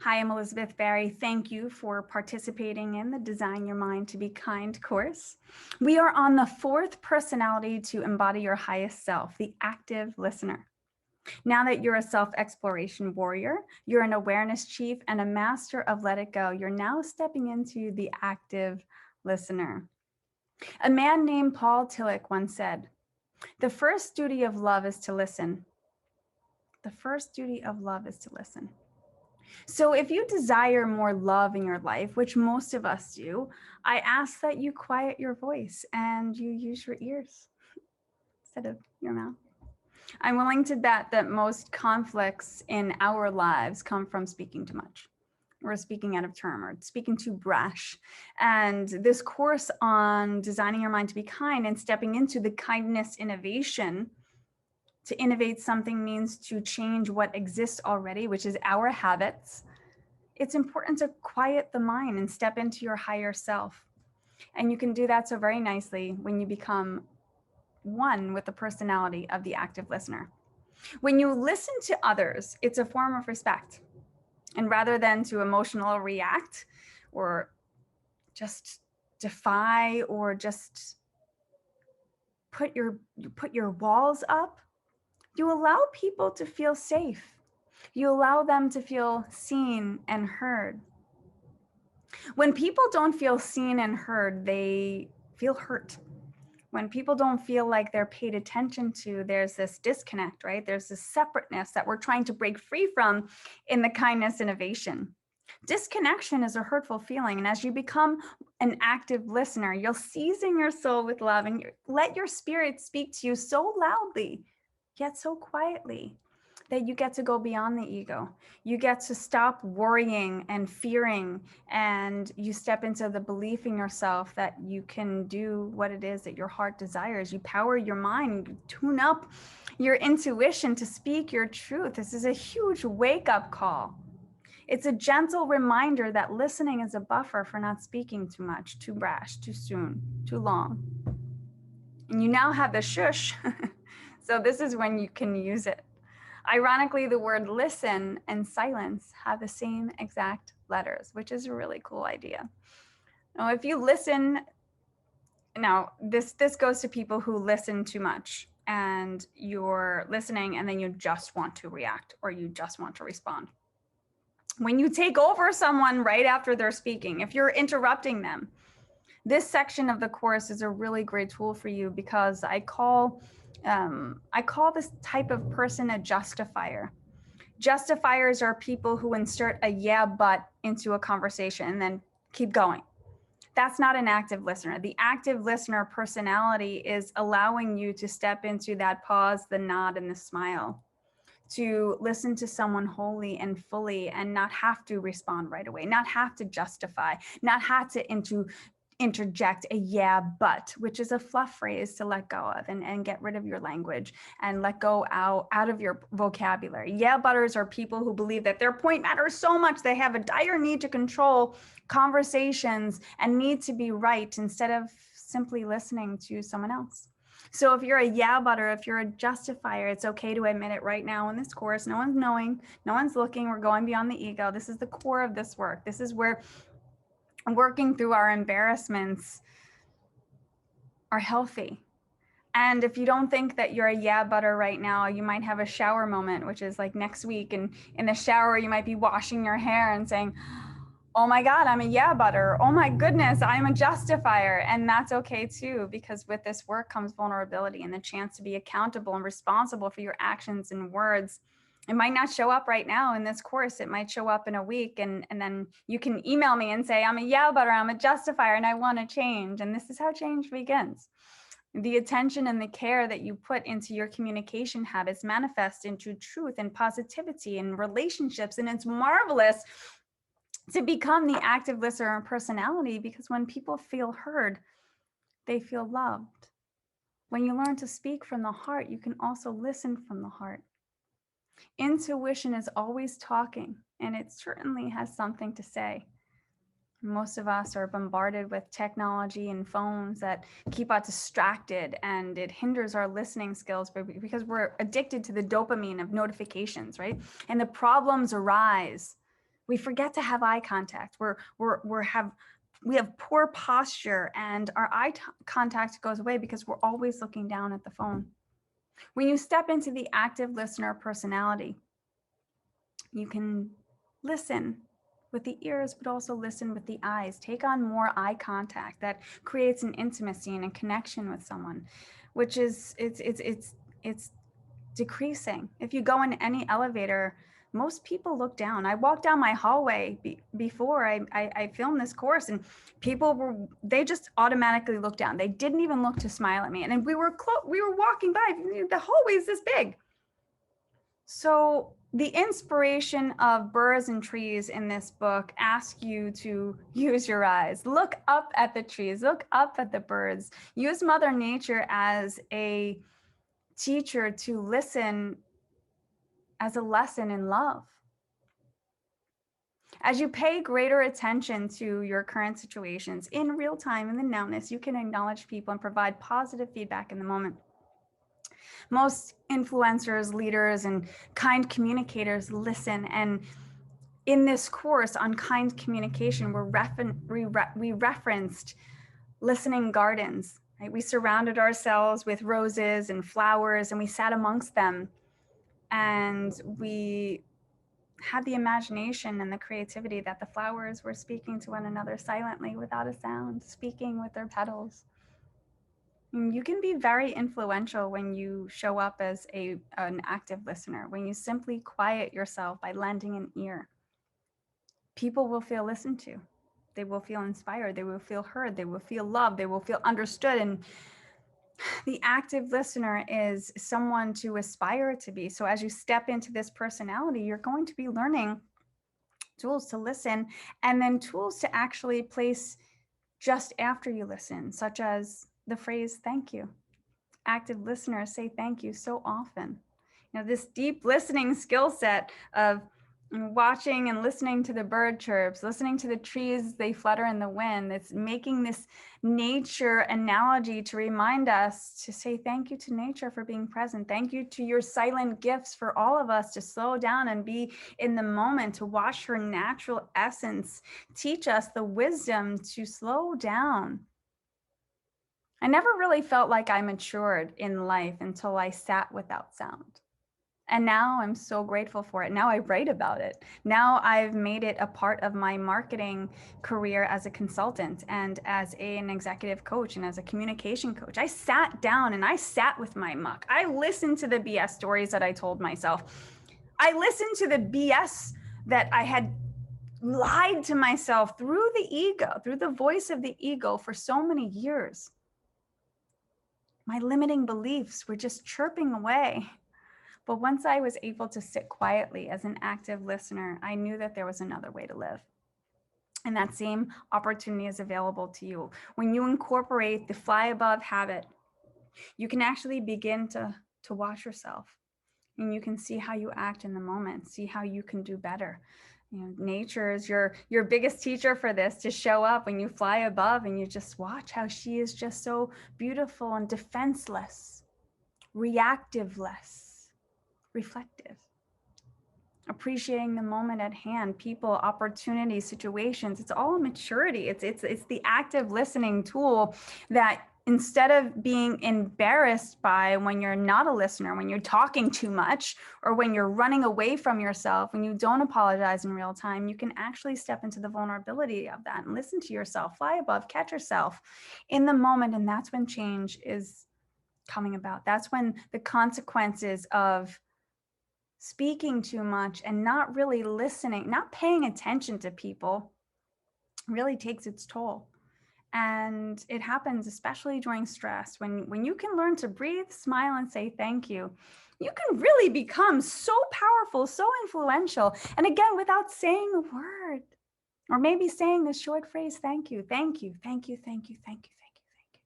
Hi, I'm Elizabeth Barry. Thank you for participating in the Design Your Mind to Be Kind course. We are on the fourth personality to embody your highest self, the active listener. Now that you're a self-exploration warrior, you're an awareness chief and a master of let it go, you're now stepping into the active listener. A man named Paul Tillich once said, "The first duty of love is to listen. The first duty of love is to listen." So if you desire more love in your life, which most of us do, I ask that you quiet your voice and you use your ears instead of your mouth. I'm willing to bet that most conflicts in our lives come from speaking too much, or speaking out of turn, or speaking too brash. And this course on designing your mind to be kind and stepping into the kindness innovation, to innovate something means to change what exists already, which is our habits. It's important to quiet the mind and step into your higher self. And you can do that so very nicely when you become one with the personality of the active listener. When you listen to others, it's a form of respect. And rather than to emotional react or just defy or just put your walls up, you allow people to feel safe. You allow them to feel seen and heard. When people don't feel seen and heard, they feel hurt. When people don't feel like they're paid attention to, there's this disconnect, right? There's this separateness that we're trying to break free from in the kindness innovation. Disconnection is a hurtful feeling. And as you become an active listener, you'll season your soul with love and let your spirit speak to you so loudly, yet so quietly, that you get to go beyond the ego. You get to stop worrying and fearing, and you step into the belief in yourself that you can do what it is that your heart desires. You power your mind, you tune up your intuition to speak your truth. This is a huge wake-up call. It's a gentle reminder that listening is a buffer for not speaking too much, too brash, too soon, too long. And you now have the shush. So this is when you can use it. Ironically, the word listen and silence have the same exact letters, which is a really cool idea. Now, if you listen, now this goes to people who listen too much and you're listening and then you just want to react or you just want to respond. When you take over someone right after they're speaking, if you're interrupting them, this section of the course is a really great tool for you because I call this type of person a justifier. Justifiers are people who insert a yeah, but into a conversation and then keep going. That's not an active listener. The active listener personality is allowing you to step into that pause, the nod, and the smile, to listen to someone wholly and fully and not have to respond right away, not have to justify, not have to interject a yeah, but, which is a fluff phrase to let go of and get rid of your language and let go out of your vocabulary. Yeah, butters are people who believe that their point matters so much they have a dire need to control conversations and need to be right instead of simply listening to someone else. So if you're a yeah butter, if you're a justifier, it's okay to admit it right now in this course. No one's knowing, no one's looking. We're going beyond the ego. This is the core of this work. This is where working through our embarrassments are healthy. And if you don't think that you're a yeah butter right now, you might have a shower moment, which is like next week. And in the shower, you might be washing your hair and saying, oh my God, I'm a yeah butter. Oh my goodness, I'm a justifier. And that's okay too, because with this work comes vulnerability and the chance to be accountable and responsible for your actions and words. It might not show up right now in this course. It might show up in a week. And then you can email me and say, I'm a yeah butter, I'm a justifier, and I want to change. And this is how change begins. The attention and the care that you put into your communication habits manifest into truth and positivity and relationships. And it's marvelous to become the active listener personality, because when people feel heard, they feel loved. When you learn to speak from the heart, you can also listen from the heart. Intuition is always talking, and it certainly has something to say. Most of us are bombarded with technology and phones that keep us distracted, and it hinders our listening skills because we're addicted to the dopamine of notifications, right? And the problems arise We forget to have eye contact. We have poor posture, and our contact goes away because we're always looking down at the phone. When you step into the active listener personality, you can listen with the ears, but also listen with the eyes. Take on more eye contact that creates an intimacy and a connection with someone, which is it's decreasing. If you go in any elevator, most people look down. I walked down my hallway before I filmed this course, and they just automatically looked down. They didn't even look to smile at me. And we were walking by. The hallway is this big. So the inspiration of birds and trees in this book ask you to use your eyes. Look up at the trees, look up at the birds. Use Mother Nature as a teacher to listen as a lesson in love. As you pay greater attention to your current situations in real time, in the nowness, you can acknowledge people and provide positive feedback in the moment. Most influencers, leaders, and kind communicators listen. And in this course on kind communication, we referenced listening gardens. Right? We surrounded ourselves with roses and flowers, and we sat amongst them. And we had the imagination and the creativity that the flowers were speaking to one another silently without a sound, speaking with their petals. And you can be very influential when you show up as an active listener, when you simply quiet yourself by lending an ear. People will feel listened to. They will feel inspired. They will feel heard. They will feel loved. They will feel understood. And the active listener is someone to aspire to be. So as you step into this personality, you're going to be learning tools to listen, and then tools to actually place just after you listen, such as the phrase, thank you. Active listeners say thank you so often. This deep listening skill set of watching and listening to the bird chirps, listening to the trees, they flutter in the wind. It's making this nature analogy to remind us to say thank you to nature for being present. Thank you to your silent gifts for all of us to slow down and be in the moment, to watch her natural essence teach us the wisdom to slow down. I never really felt like I matured in life until I sat without sound. And now I'm so grateful for it. Now I write about it. Now I've made it a part of my marketing career as a consultant and as an executive coach and as a communication coach. I sat down and I sat with my muck. I listened to the BS stories that I told myself. I listened to the BS that I had lied to myself through the ego, through the voice of the ego for so many years. My limiting beliefs were just chirping away. But once I was able to sit quietly as an active listener, I knew that there was another way to live. And that same opportunity is available to you. When you incorporate the fly above habit, you can actually begin to watch yourself, and you can see how you act in the moment, see how you can do better. Nature is your biggest teacher for this, to show up when you fly above and you just watch how she is just so beautiful and defenseless, reactiveless, reflective, appreciating the moment at hand, people, opportunities, situations. It's all maturity. It's the active listening tool that, instead of being embarrassed by when you're not a listener, when you're talking too much, or when you're running away from yourself, when you don't apologize in real time, you can actually step into the vulnerability of that and listen to yourself, fly above, catch yourself in the moment. And that's when change is coming about. That's when the consequences of speaking too much and not really listening, not paying attention to people, really takes its toll. And it happens especially during stress. When you can learn to breathe, smile, and say thank you, you can really become so powerful, so influential. And again, without saying a word, or maybe saying the short phrase, thank you, thank you, thank you, thank you, thank you, thank you, thank you.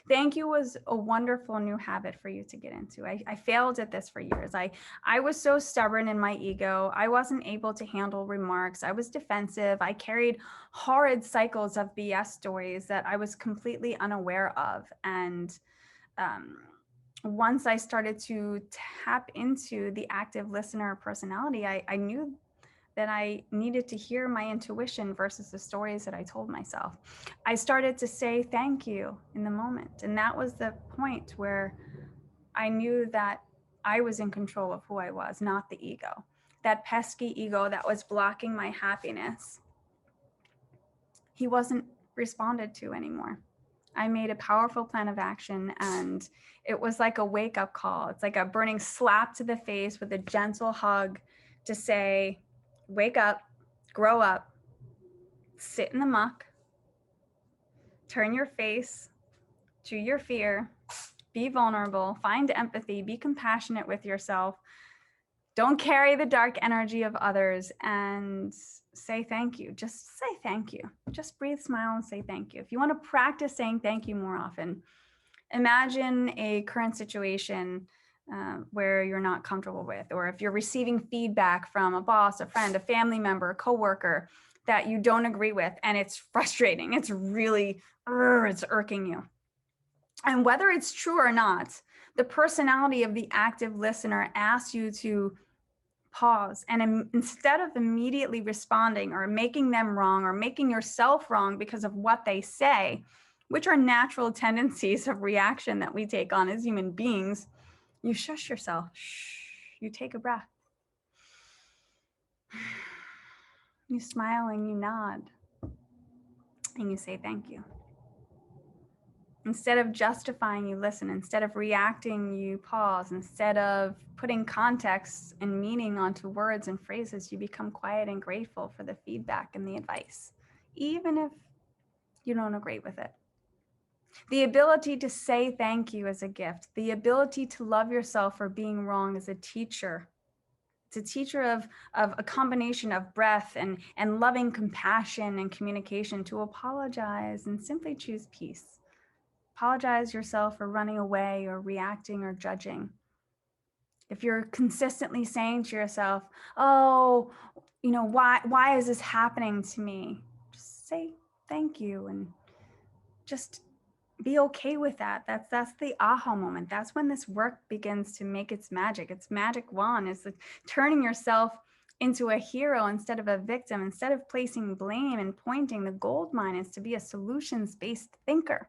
Thank you was a wonderful new habit for you to get into. I failed at this for years. I was so stubborn in my ego. I wasn't able to handle remarks. I was defensive. I carried horrid cycles of BS stories that I was completely unaware of. And once I started to tap into the active listener personality, I knew that I needed to hear my intuition versus the stories that I told myself. I started to say thank you in the moment. And that was the point where I knew that I was in control of who I was, not the ego. That pesky ego that was blocking my happiness, he wasn't responded to anymore. I made a powerful plan of action, and it was like a wake-up call. It's like a burning slap to the face with a gentle hug to say, wake up, grow up, sit in the muck, turn your face to your fear, be vulnerable, find empathy, be compassionate with yourself. Don't carry the dark energy of others, and say thank you. Just say thank you. Just breathe, smile, and say thank you. If you want to practice saying thank you more often, imagine a current situation where you're not comfortable with, or if you're receiving feedback from a boss, a friend, a family member, a coworker that you don't agree with, and it's frustrating. It's really, it's irking you. And whether it's true or not, the personality of the active listener asks you to pause, and instead of immediately responding or making them wrong or making yourself wrong because of what they say, which are natural tendencies of reaction that we take on as human beings, you shush yourself. Shh. You take a breath. You smile and you nod, and you say thank you. Instead of justifying, you listen. Instead of reacting, you pause. Instead of putting context and meaning onto words and phrases, you become quiet and grateful for the feedback and the advice, even if you don't agree with it. The ability to say thank you is a gift. The ability to love yourself for being wrong is a teacher. It's a teacher of a combination of breath and loving compassion and communication, to apologize and simply choose peace. Apologize yourself for running away or reacting or judging. If you're consistently saying to yourself, oh, why is this happening to me? Just say thank you and just be okay with that. That's the aha moment. That's when this work begins to make its magic. Its magic wand is like turning yourself into a hero instead of a victim. Instead of placing blame and pointing, the gold mine is to be a solutions-based thinker.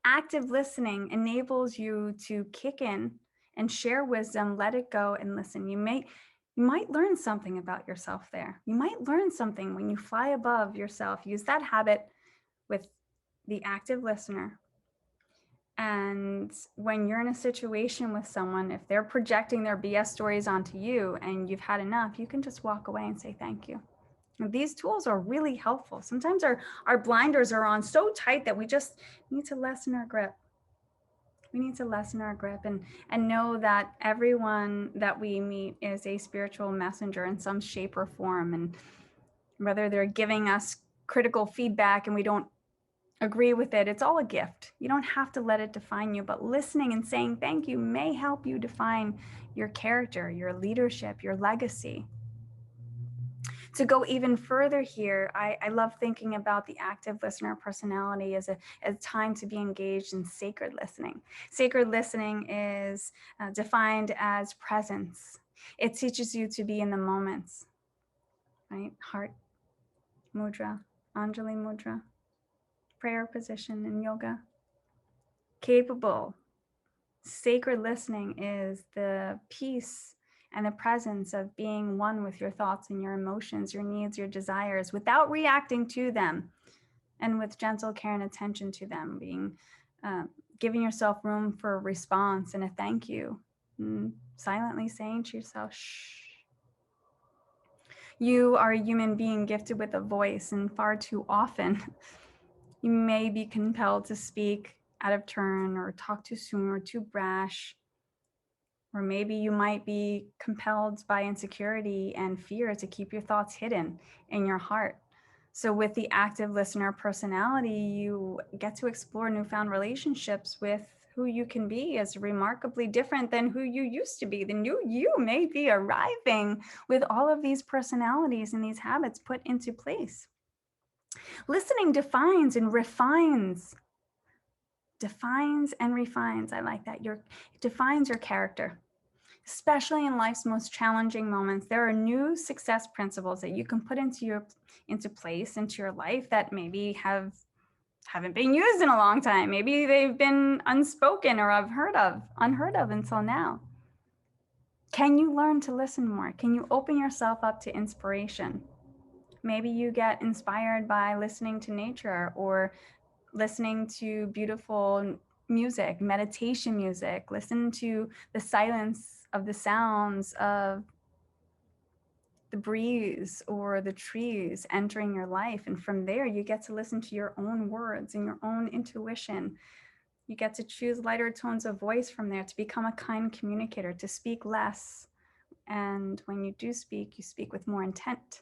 Active listening enables you to kick in and share wisdom, let it go, and listen. You might learn something about yourself there. You might learn something when you fly above yourself. Use that habit with the active listener. And when you're in a situation with someone, if they're projecting their BS stories onto you and you've had enough, you can just walk away and say thank you. These tools are really helpful. Sometimes our blinders are on so tight that we just need to lessen our grip. We need to lessen our grip and know that everyone that we meet is a spiritual messenger in some shape or form. And whether they're giving us critical feedback and we don't agree with it, it's all a gift. You don't have to let it define you, but listening and saying thank you may help you define your character, your leadership, your legacy. To go even further here, I love thinking about the active listener personality as a time to be engaged in sacred listening. Sacred listening is defined as presence. It teaches you to be in the moments, right? Heart mudra, Anjali mudra, prayer position in yoga. Capable. Sacred listening is the peace and the presence of being one with your thoughts and your emotions, your needs, your desires, without reacting to them, and with gentle care and attention to them, giving yourself room for a response and a thank you, and silently saying to yourself, shh. You are a human being gifted with a voice, and far too often you may be compelled to speak out of turn or talk too soon or too brash. Or maybe you might be compelled by insecurity and fear to keep your thoughts hidden in your heart. So with the active listener personality, you get to explore newfound relationships with who you can be as remarkably different than who you used to be. The new you may be arriving with all of these personalities and these habits put into place. Listening defines and refines. Defines and refines. I like that. It defines your character. Especially in life's most challenging moments, there are new success principles that you can put into place into your life that maybe haven't been used in a long time. Maybe they've been unspoken or unheard of until now. Can you learn to listen more? Can you open yourself up to inspiration? Maybe you get inspired by listening to nature or listening to beautiful music, meditation music. Listen to the silence of the sounds of the breeze or the trees entering your life. And from there, you get to listen to your own words and your own intuition. You get to choose lighter tones of voice from there to become a kind communicator, to speak less. And when you do speak, you speak with more intent.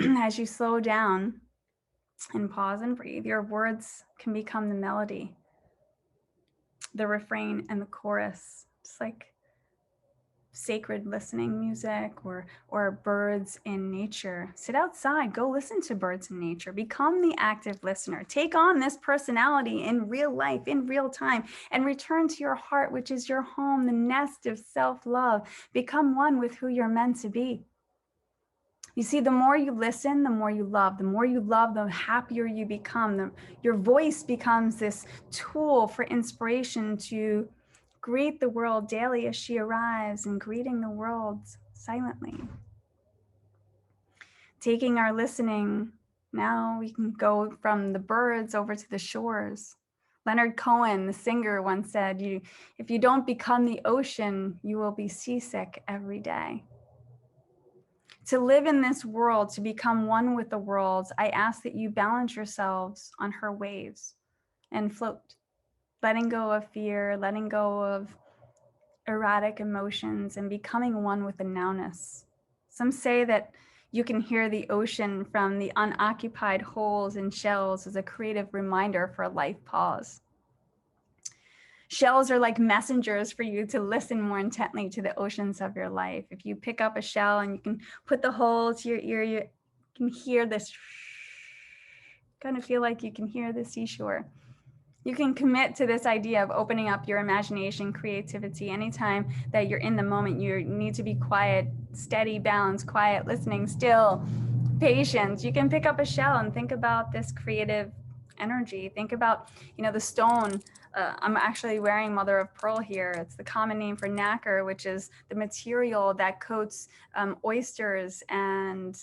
As you slow down and pause and breathe, your words can become the melody, the refrain, and the chorus, just like sacred listening music or birds in nature. Sit outside, go listen to birds in nature, become the active listener, take on this personality in real life, in real time, and return to your heart, which is your home, the nest of self-love. Become one with who you're meant to be. You see, the more you listen, the more you love. The more you love, the happier you become. Your voice becomes this tool for inspiration to greet the world daily as she arrives, and greeting the world silently. Taking our listening, now we can go from the birds over to the shores. Leonard Cohen, the singer, once said, if you don't become the ocean, you will be seasick every day. To live in this world, to become one with the world, I ask that you balance yourselves on her waves and float, letting go of fear, letting go of erratic emotions, and becoming one with the nowness. Some say that you can hear the ocean from the unoccupied holes and shells as a creative reminder for a life pause. Shells are like messengers for you to listen more intently to the oceans of your life. If you pick up a shell and you can put the hole to your ear, you can hear this, kind of feel like you can hear the seashore. You can commit to this idea of opening up your imagination, creativity. Anytime that you're in the moment, you need to be quiet, steady, balanced, quiet, listening, still, patience. You can pick up a shell and think about this creative energy. Think about, the stone. I'm actually wearing mother of pearl here. It's the common name for nacre, which is the material that coats oysters and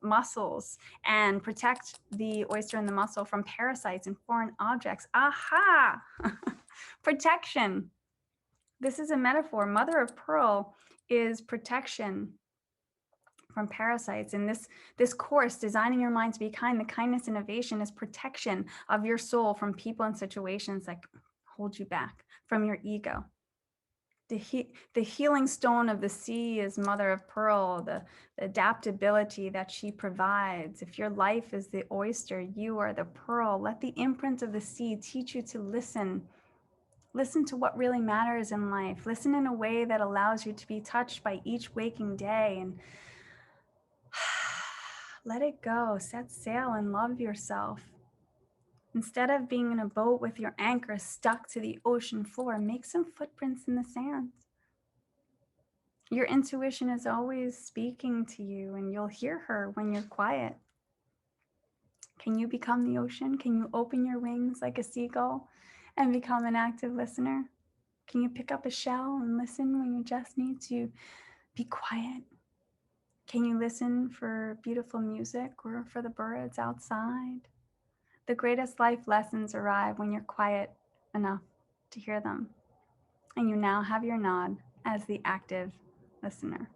mussels and protect the oyster and the mussel from parasites and foreign objects. Aha! Protection. This is a metaphor. Mother of pearl is protection from parasites. And this course, Designing Your Mind to Be Kind, the kindness innovation is protection of your soul from people and situations that hold you back, from your ego. The healing stone of the sea is mother of pearl, the adaptability that she provides. If your life is the oyster, you are the pearl. Let the imprint of the sea teach you to listen. Listen to what really matters in life. Listen in a way that allows you to be touched by each waking day, and let it go. Set sail and love yourself. Instead of being in a boat with your anchor stuck to the ocean floor, make some footprints in the sand. Your intuition is always speaking to you, and you'll hear her when you're quiet. Can you become the ocean? Can you open your wings like a seagull and become an active listener? Can you pick up a shell and listen when you just need to be quiet? Can you listen for beautiful music or for the birds outside? The greatest life lessons arrive when you're quiet enough to hear them. And you now have your nod as the active listener.